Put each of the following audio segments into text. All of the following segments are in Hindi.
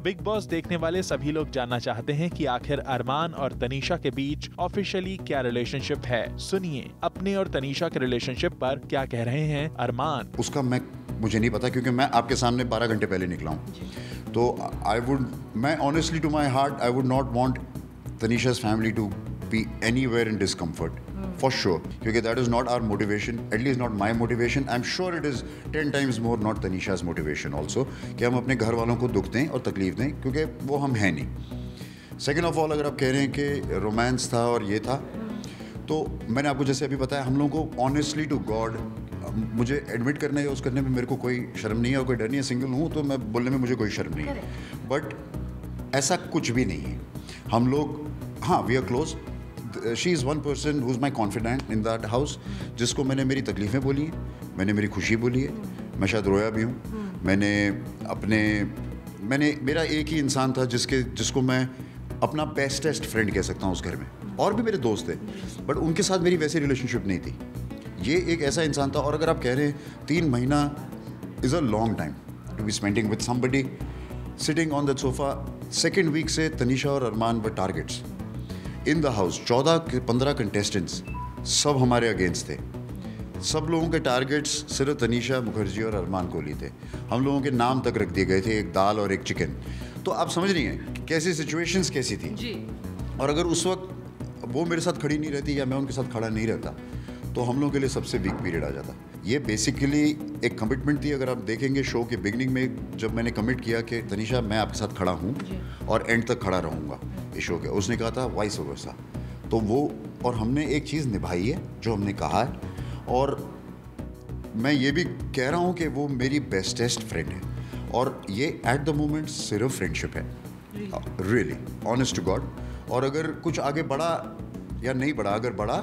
बिग बॉस देखने वाले सभी लोग जानना चाहते हैं कि आखिर अरमान और तनीषा के बीच ऑफिशियली क्या रिलेशनशिप है। सुनिए अपने और तनीषा के रिलेशनशिप पर क्या कह रहे हैं अरमान। उसका मुझे नहीं पता, क्योंकि मैं आपके सामने 12 घंटे पहले निकला हूँ। तो मैं honestly to my heart I would not want Tanisha's family to be anywhere in discomfort for sure, क्योंकि that is not our motivation, at least not my motivation. I'm sure it is 10 times more not Tanisha's motivation also, कि हम अपने घर वालों को दुख दें और तकलीफ दें, क्योंकि वो हम हैं नहीं। Second of all, अगर आप कह रहे हैं कि रोमांस था और ये था, तो मैंने आपको जैसे अभी बताया, हम लोगों को honestly to God, मुझे एडमिट करने या उस करने में मेरे को कोई शर्म नहीं है और कोई डर नहीं है। सिंगल हूँ तो मैं बोलने में मुझे कोई शर्म नहीं है, बट ऐसा कुछ भी नहीं है। हम लोग, हाँ, we are close. She is one person who is my confident in that house, जिसको मैंने मेरी तकलीफ़ें बोली हैं, मैंने मेरी खुशी बोली है, मैं शायद रोया भी हूँ। मेरा एक ही इंसान था जिसको मैं अपना बेस्टेस्ट फ्रेंड कह सकता हूँ उस घर में। और भी मेरे दोस्त थे, बट उनके साथ मेरी वैसी रिलेशनशिप नहीं थी। ये एक ऐसा इंसान था। और अगर आप कह रहे हैं 3 महीना is a long time to be spending with somebody sitting on that sofa. Second week से तनीषा और Armaan were targets in the house. 14-15 contestants सब हमारे अगेंस्ट थे। सब लोगों के टारगेट्स सिर्फ तनीषा मुखर्जी और अरमान कोहली थे। हम लोगों के नाम तक रख दिए गए थे, एक दाल और एक चिकन। तो आप समझ रही हैं कैसी सिचुएशंस कैसी थी जी। और अगर उस वक्त वो मेरे साथ खड़ी नहीं रहती या मैं उनके साथ खड़ा नहीं रहता, तो हम लोगों के लिए सबसे वीक पीरियड आ जाता। ये बेसिकली एक कमिटमेंट थी। अगर आप देखेंगे शो के बिगनिंग में, जब मैंने कमिट किया कि तनीषा मैं आपके साथ खड़ा हूँ और एंड तक खड़ा रहूँगा इस शो के, उसने कहा था वाइस वर्सा। तो वो, और हमने एक चीज़ निभाई है जो हमने कहा है। और मैं ये भी कह रहा हूँ कि वो मेरी बेस्टेस्ट फ्रेंड है, और ये एट द मोमेंट सिर्फ फ्रेंडशिप है, रियली ऑनेस्ट टू गॉड। और अगर कुछ आगे बढ़ा या नहीं बढ़ा, अगर बढ़ा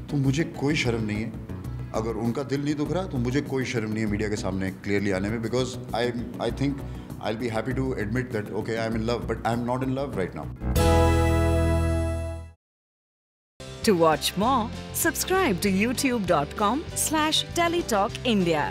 तो मुझे कोई शर्म नहीं है। अगर उनका दिल नहीं दुख रहा तो मुझे कोई शर्म नहीं है मीडिया के सामने क्लियरली आने में, because I think I will be happy to admit that okay I am in love, but I am not in love right now. To watch more, subscribe to youtube.com/teletalkindia.